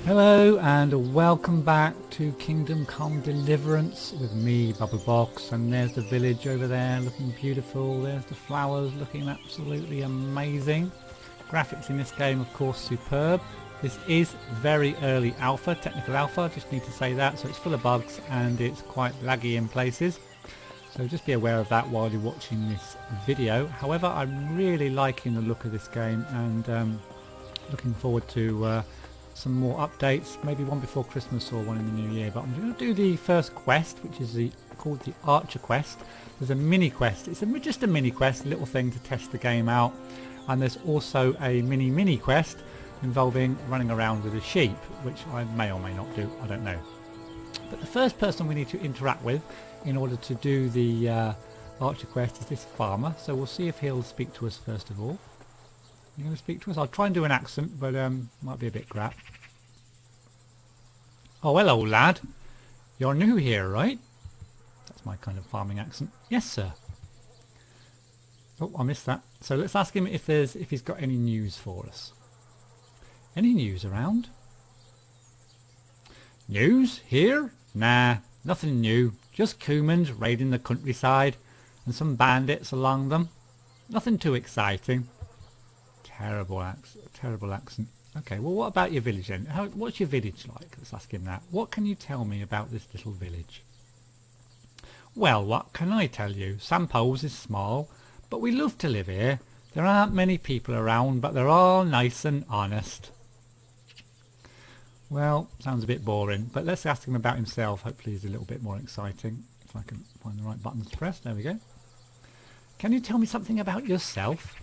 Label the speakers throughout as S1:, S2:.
S1: Hello and welcome back to Kingdom Come Deliverance with me, Bubblebox, and there's the village over there looking beautiful. There's the flowers looking absolutely amazing. Graphics in this game, of course, superb. This is very early alpha, technical alpha, just need to say that, so it's full of bugs and it's quite laggy in places. So just be aware of that while you're watching this video. However, I'm really liking the look of this game and looking forward to some more updates, maybe one before Christmas or one in the new year. But I'm going to do the first quest, which is called the Archer quest. There's a mini quest. It's just a mini quest, a little thing to test the game out. And there's also a mini quest involving running around with a sheep, which I may or may not do, I don't know. But the first person we need to interact with in order to do the Archer quest is this farmer. So we'll see if he'll speak to us first of all. You going to speak to us? I'll try and do an accent, but might be a bit crap. Oh, hello, lad. You're new here, right? That's my kind of farming accent. Yes, sir. Oh, I missed that. So let's ask him if he's got any news for us. Any news around? News? Here? Nah, nothing new. Just Cumans raiding the countryside and some bandits along them. Nothing too exciting. Terrible accent. Okay, well, what about your village then? What's your village like? Let's ask him that. What can you tell me about this little village? Well, what can I tell you? Samples is small, but we love to live here. There aren't many people around, but they're all nice and honest. Well, sounds a bit boring, but let's ask him about himself. Hopefully he's a little bit more exciting. If I can find the right buttons to press. There we go. Can you tell me something about yourself?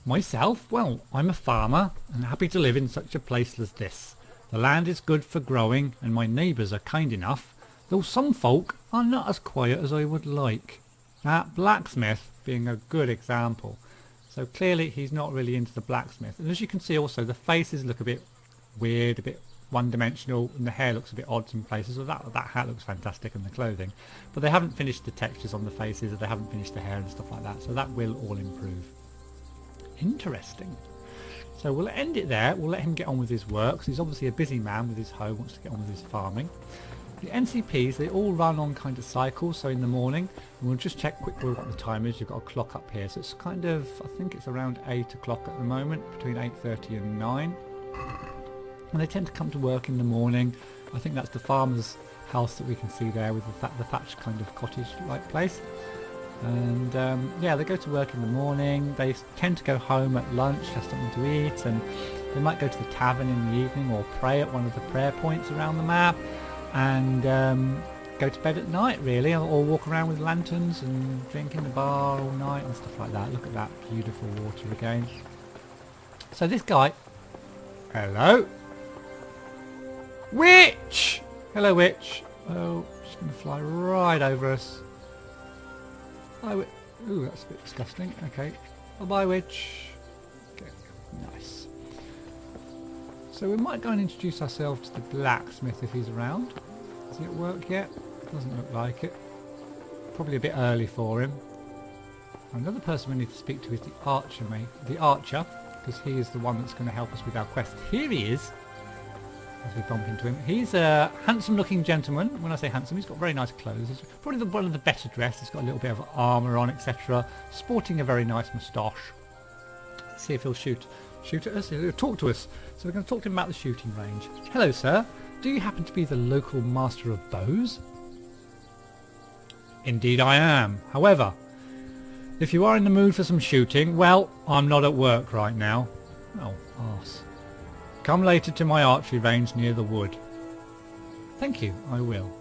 S1: Myself? Well, I'm a farmer and happy to live in such a place as this. The land is good for growing and my neighbours are kind enough, though some folk are not as quiet as I would like. That blacksmith being a good example. So clearly he's not really into the blacksmith. And as you can see also, the faces look a bit weird, a bit one-dimensional, and the hair looks a bit odd in places. So that hat looks fantastic, and the clothing. But they haven't finished the textures on the faces, or they haven't finished the hair and stuff like that. So that will all improve. Interesting. So we'll end it there. We'll let him get on with his work. He's obviously a busy man with his home, wants to get on with his farming. The NCPs, they all run on kind of cycles. So in the morning, and we'll just check quickly what the time is. You've got a clock up here. So it's kind of, I think it's around 8 o'clock at the moment, between 8:30 and 9. And they tend to come to work in the morning. I think that's the farmer's house that we can see there with the thatched kind of cottage-like place. And yeah, they go to work in the morning. They tend to go home at lunch, have something to eat, and they might go to the tavern in the evening or pray at one of the prayer points around the map, and go to bed at night really, or walk around with lanterns and drink in the bar all night and stuff like that. Look at that beautiful water again. So this guy, hello, witch. Hello, witch. Oh, she's going to fly right over us. Ooh, that's a bit disgusting. Okay. Bye-bye, witch. Okay, nice. So we might go and introduce ourselves to the blacksmith if he's around. Does he at work yet? Doesn't look like it. Probably a bit early for him. Another person we need to speak to is the archer, because he is the one that's going to help us with our quest. Here he is. As we bump into him. He's a handsome-looking gentleman. When I say handsome, he's got very nice clothes. He's probably one of the better dressed. He's got a little bit of armour on, etc. Sporting a very nice moustache. Let's see if he'll shoot at us. He'll talk to us. So we're going to talk to him about the shooting range. Hello, sir. Do you happen to be the local master of bows? Indeed I am. However, if you are in the mood for some shooting, well, I'm not at work right now. Oh, arse. Come later to my archery range near the wood. Thank you, I will.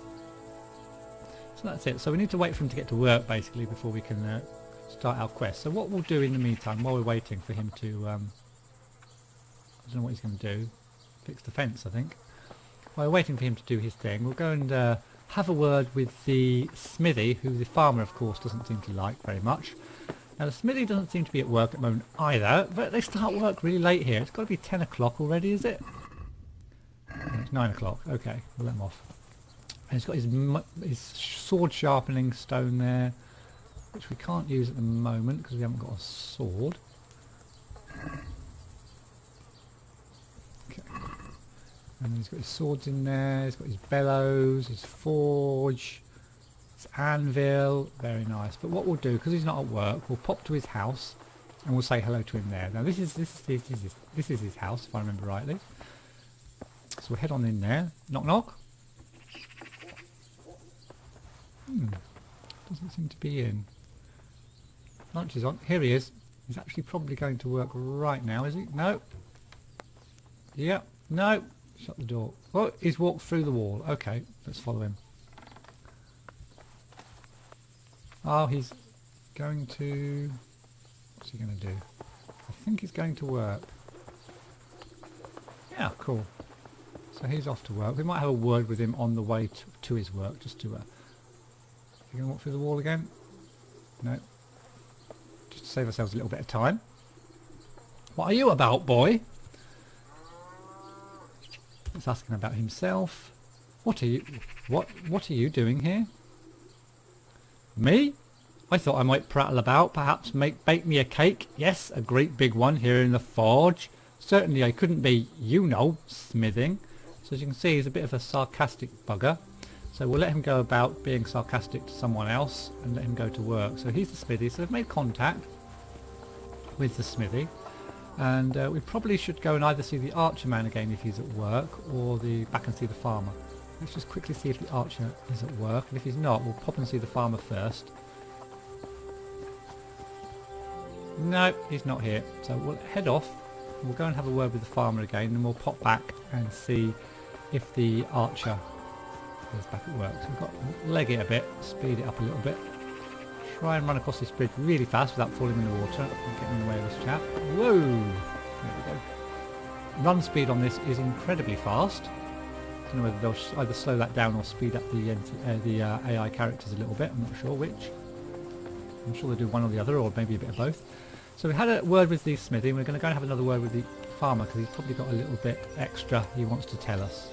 S1: So that's it. So we need to wait for him to get to work basically before we can start our quest. So what we'll do in the meantime, while we're waiting for him to, I don't know what he's going to do, fix the fence I think. While we're waiting for him to do his thing, we'll go and have a word with the smithy, who the farmer of course doesn't seem to like very much. Now the smithy doesn't seem to be at work at the moment either, but they start work really late here. It's got to be 10 o'clock already, is it? No, it's 9 o'clock. Okay, we'll let him off. And he's got his sword sharpening stone there, which we can't use at the moment because we haven't got a sword. Okay. And he's got his swords in there, he's got his bellows, his forge, his anvil. Very nice. But what we'll do, because he's not at work, we'll pop to his house and we'll say hello to him there. Now this is his house, if I remember rightly. So we'll head on in there. Knock knock. Doesn't seem to be in. Lunch is on. Here he is. He's actually probably going to work right now, is he? No. Yep. No. Shut the door. Oh, he's walked through the wall. Okay, let's follow him. Oh, he's going to... What's he going to do? I think he's going to work. Yeah, cool. So he's off to work. We might have a word with him on the way to his work, just to... Is he going to walk through the wall again? No. Just to save ourselves a little bit of time. What are you about, boy? He's asking about himself. What are you doing here? Me? I thought I might prattle about, perhaps bake me a cake. Yes, a great big one here in the forge. Certainly I couldn't be, you know, smithing. So as you can see, he's a bit of a sarcastic bugger. So we'll let him go about being sarcastic to someone else and let him go to work. So he's the smithy, so they've made contact with the smithy. And we probably should go and either see the archer man again if he's at work, or back and see the farmer. Let's just quickly see if the archer is at work, and if he's not, we'll pop and see the farmer first. No, he's not here. So we'll head off, we'll go and have a word with the farmer again, and we'll pop back and see if the archer is back at work. So we've got to leg it a bit, speed it up a little bit. Try and run across this bridge really fast without falling in the water and getting in the way of this chap. Whoa! There we go. Run speed on this is incredibly fast. I don't know whether they'll either slow that down or speed up the AI characters a little bit. I'm not sure which. I'm sure they do one or the other, or maybe a bit of both. So we had a word with the smithy. We're going to go and have another word with the farmer because he's probably got a little bit extra he wants to tell us.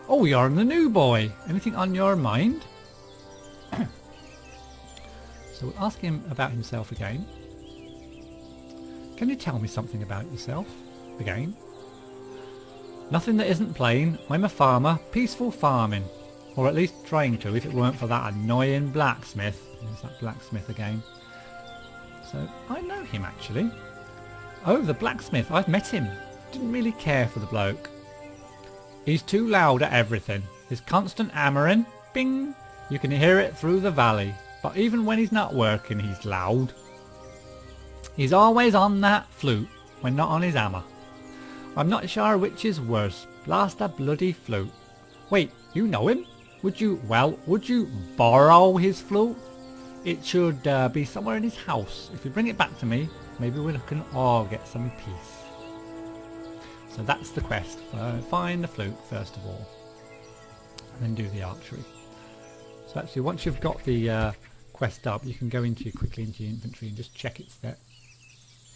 S1: Oh, you're the new boy. Anything on your mind? So we'll ask him about himself again. Can you tell me something about yourself? Again. Nothing that isn't plain. I'm a farmer. Peaceful farming. Or at least trying to, if it weren't for that annoying blacksmith. There's that blacksmith again. So I know him actually. Oh, the blacksmith. I've met him. Didn't really care for the bloke. He's too loud at everything. His constant hammering. Bing. You can hear it through the valley. But even when he's not working, he's loud. He's always on that flute when not on his hammer. I'm not sure which is worse. Blast a bloody flute. Wait, you know him? Would you borrow his flute? It should be somewhere in his house. If you bring it back to me, maybe we can all get some peace. So that's the quest. Find the flute first of all. And then do the archery. So actually once you've got the quest up, you can go quickly into your inventory and just check it's there.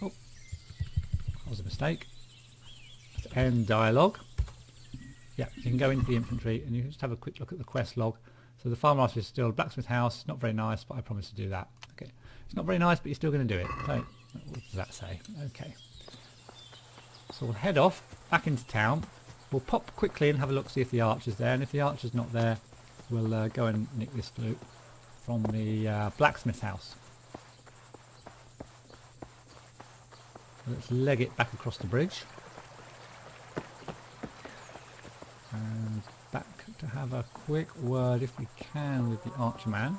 S1: Oh, that was a mistake. Let's end dialogue. Yeah, you can go into the infantry and you can just have a quick look at the quest log. So the farm master is still blacksmith house. Not very nice, but I promise to do that. Okay, it's not very nice, but you're still going to do it. So what does that say? Okay. So we'll head off back into town. We'll pop quickly and have a look, see if the archer's there. And if the archer's not there, we'll go and nick this flute from the blacksmith house. So let's leg it back across the bridge. And back to have a quick word, if we can, with the archer man.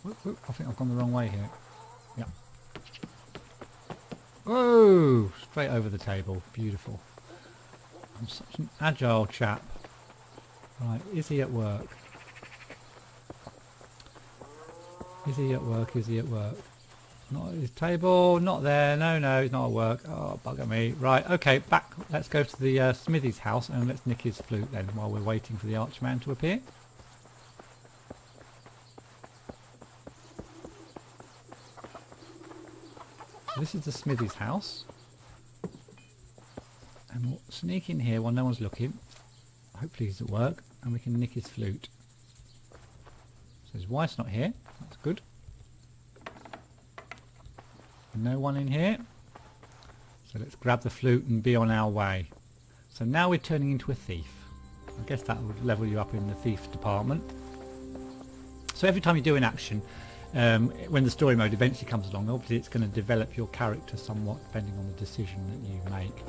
S1: Whoop, whoop, I think I've gone the wrong way here. Yeah. Whoa! Straight over the table. Beautiful. I'm such an agile chap. Right, is he at work? Is he at work? Is he at work? Not at his table, not there. No, he's not at work. Oh, bugger me. Right, okay, back. Let's go to the smithy's house and let's nick his flute then while we're waiting for the archman to appear. So this is the smithy's house. And we'll sneak in here while no one's looking. Hopefully he's at work and we can nick his flute. So his wife's not here. That's good. No one in here. So let's grab the flute and be on our way. So now we're turning into a thief. I guess that would level you up in the thief department. So every time you do an action, when the story mode eventually comes along, obviously it's going to develop your character somewhat depending on the decision that you make.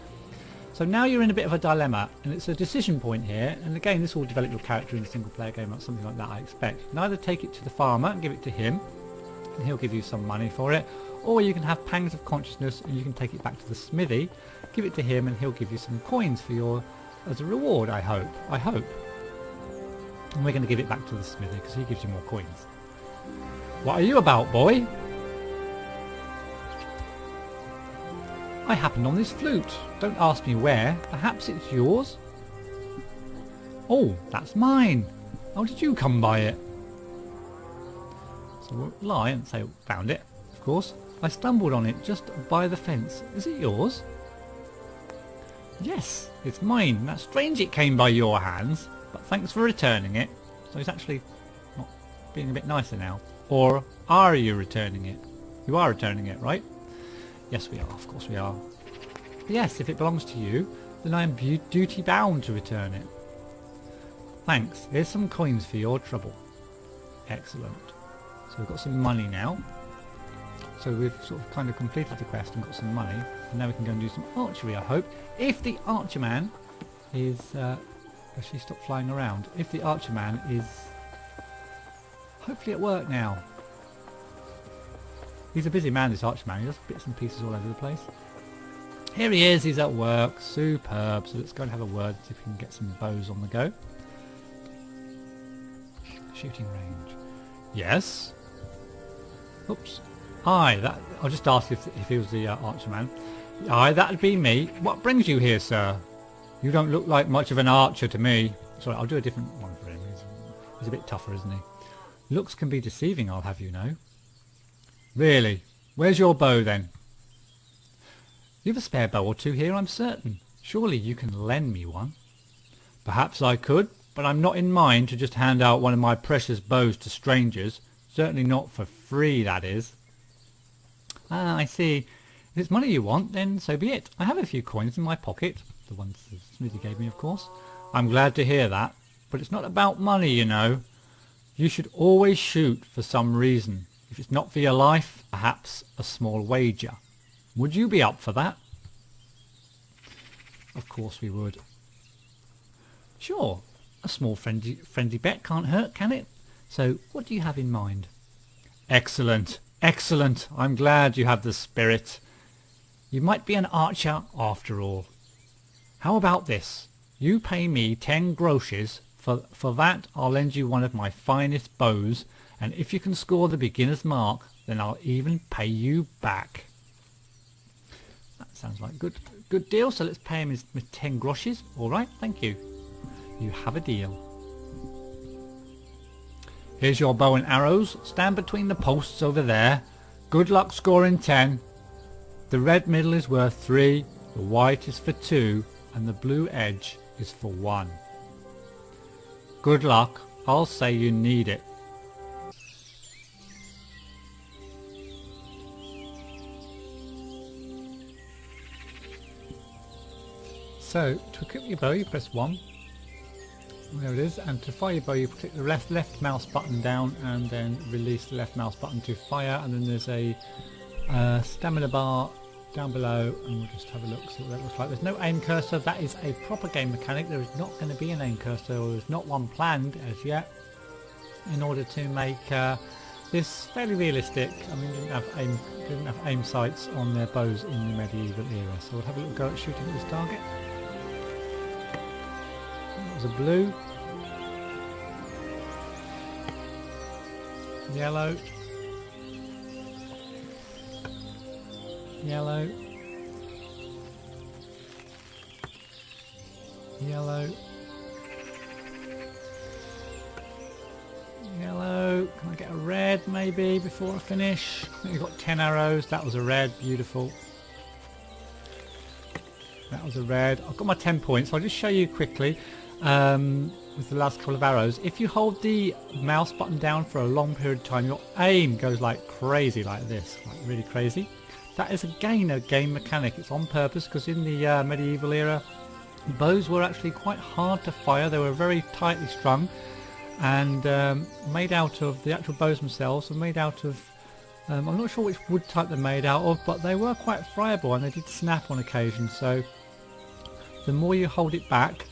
S1: So now you're in a bit of a dilemma, and it's a decision point here, and again this will develop your character in a single player game or something like that, I expect. You can either take it to the farmer and give it to him, and he'll give you some money for it, or you can have pangs of consciousness and you can take it back to the smithy, give it to him, and he'll give you some coins for your as a reward, I hope. And we're going to give it back to the smithy because he gives you more coins. What are you about, boy? I happened on this flute. Don't ask me where. Perhaps it's yours? Oh, that's mine. How did you come by it? So we'll lie and say found it, of course. I stumbled on it just by the fence. Is it yours? Yes, it's mine. That's strange it came by your hands, but thanks for returning it. So he's actually not being a bit nicer now. Or are you returning it? You are returning it, right? Yes, we are. Of course we are. Yes, if it belongs to you, then I am duty bound to return it. Thanks. Here's some coins for your trouble. Excellent. So we've got some money now. So we've sort of kind of completed the quest and got some money. And now we can go and do some archery, I hope. If the archer man is... has she stopped flying around? If the archer man is... hopefully at work now. He's a busy man, this archer man. He does bits and pieces all over the place. Here he is. He's at work. Superb. So let's go and have a word, see if we can get some bows on the go. Shooting range. Yes. Oops. Aye, I'll just ask if he was the archer man. Aye, that'd be me. What brings you here, sir? You don't look like much of an archer to me. Sorry, I'll do a different one for him. He's a bit tougher, isn't he? Looks can be deceiving, I'll have you know. Really? Where's your bow, then? You've a spare bow or two here, I'm certain. Surely you can lend me one. Perhaps I could, but I'm not in mind to just hand out one of my precious bows to strangers. Certainly not for free, that is. Ah, I see. If it's money you want, then so be it. I have a few coins in my pocket. The ones the smithy gave me, of course. I'm glad to hear that. But it's not about money, you know. You should always shoot for some reason. If it's not for your life, perhaps a small wager. Would you be up for that? Of course we would. Sure. A small friendly bet can't hurt, can it? So, what do you have in mind? Excellent. Excellent. I'm glad you have the spirit. You might be an archer after all. How about this? You pay me 10 groschen. For that, I'll lend you one of my finest bows, and if you can score the beginner's mark, then I'll even pay you back. That sounds like a good deal, so let's pay him his 10 groschen. All right, thank you. You have a deal. Here's your bow and arrows. Stand between the posts over there. Good luck scoring 10. The red middle is worth 3, the white is for 2, and the blue edge is for 1. Good luck. I'll say you need it. So, to equip your bow you press 1. There it is. And to fire your bow you click the left mouse button down and then release the left mouse button to fire, and then there's a stamina bar down below, and we'll just have a look, see what that looks like. There's no aim cursor. That is a proper game mechanic. There is not going to be an aim cursor, or there's not one planned as yet, in order to make this fairly realistic. I mean, didn't have aim sights on their bows in the medieval era. So we'll have a little go at shooting at this target. That was a blue, yellow, yellow, yellow, yellow. Can I get a red maybe before I finish? I think we've got 10 arrows. That was a red. Beautiful. That was a red. I've got my 10 points. I'll just show you quickly with the last couple of arrows. If you hold the mouse button down for a long period of time, your aim goes like crazy, like this, like really crazy. That is again a game mechanic. It's on purpose because in the medieval era, bows were actually quite hard to fire. They were very tightly strung and made out of, the actual bows themselves were made out of, I'm not sure which wood type they're made out of, but they were quite friable and they did snap on occasion. So the more you hold it back,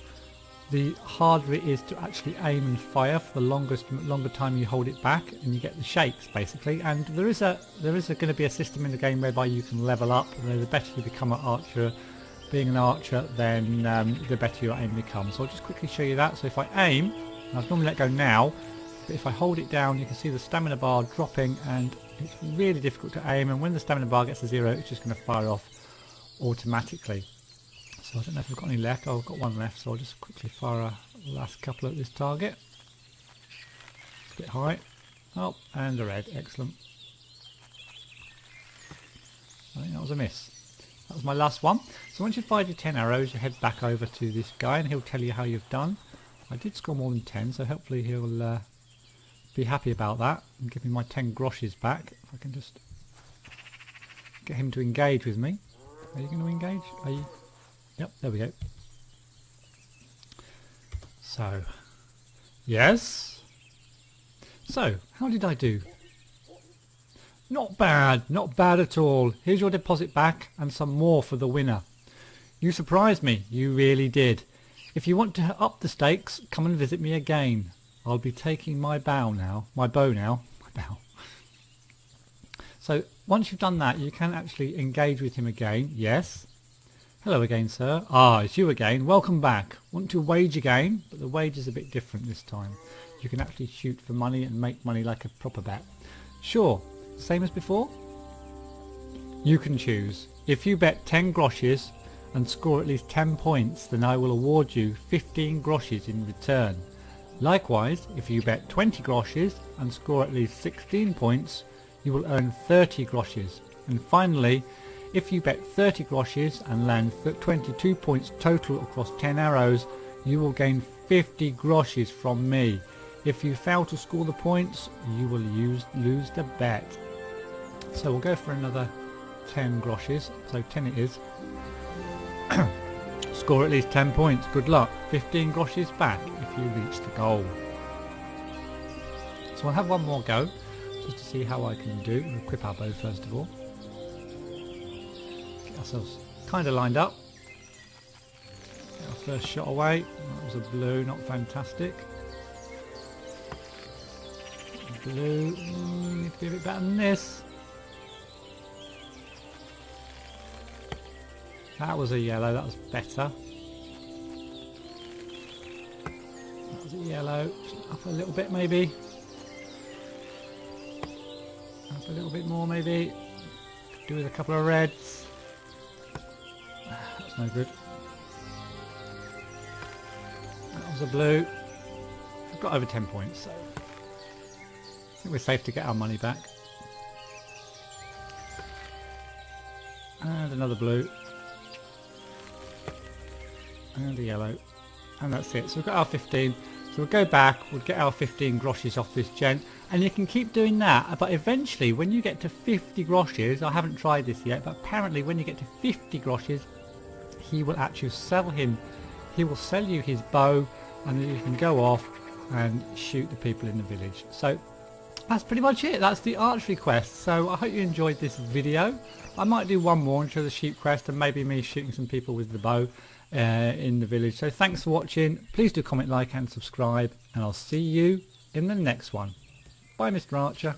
S1: the harder it is to actually aim and fire for the longer time you hold it back, and you get the shakes basically. And there is going to be a system in the game whereby you can level up. The better you become an archer, being an archer, then the better your aim becomes. So I'll just quickly show you that. So if I aim, I'd normally let go now, but if I hold it down, you can see the stamina bar dropping, and it's really difficult to aim. And when the stamina bar gets to 0, it's just going to fire off automatically. So I don't know if I've got any left. Oh, I've got one left, so I'll just quickly fire a last couple at this target. It's a bit high. Oh, and a red. Excellent. I think that was a miss. That was my last one. So once you've fired your 10 arrows, you head back over to this guy and he'll tell you how you've done. I did score more than 10, so hopefully he'll be happy about that and give me my 10 groschen back. If I can just get him to engage with me. Are you going to engage? Are you? Yep, there we go. So, yes. So, how did I do? Not bad, not bad at all. Here's your deposit back and some more for the winner. You surprised me, you really did. If you want to up the stakes, come and visit me again. I'll be taking my bow now. So, once you've done that, you can actually engage with him again. Yes. Hello again, sir. Ah, it's you again. Welcome back. Want to wage again? But the wage is a bit different this time. You can actually shoot for money and make money like a proper bet. Sure. Same as before? You can choose. If you bet 10 groschen and score at least 10 points, then I will award you 15 groschen in return. Likewise, if you bet 20 groschen and score at least 16 points, you will earn 30 groschen. And finally, if you bet 30 groschen and land 22 points total across 10 arrows, you will gain 50 groschen from me. If you fail to score the points, you will lose the bet. So we'll go for another 10 groschen. So 10 it is. Score at least 10 points. Good luck. 15 groschen back if you reach the goal. So I'll have one more go just to see how I can do. We'll equip our bow first of all. Get ourselves kind of lined up. Get our first shot away. That was a blue, not fantastic. Blue, need to be a bit better than this. That was a yellow, that was better. That was a yellow, up a little bit maybe. Up a little bit more maybe. Could do with a couple of reds. That's no good. That was a blue. We've got over 10 points, so I think we're safe to get our money back. And another blue. And a yellow. And that's it. So we've got our 15. So we'll go back, we'll get our 15 groschen off this gent. And you can keep doing that, but eventually when you get to 50 groschen, I haven't tried this yet, but apparently when you get to 50 groschen, he will actually sell him. He will sell you his bow, and then you can go off and shoot the people in the village. So that's pretty much it. That's the archery quest. So I hope you enjoyed this video. I might do one more and show the sheep quest and maybe me shooting some people with the bow in the village. So thanks for watching. Please do comment, like and subscribe, and I'll see you in the next one. Bye, Mr. Archer.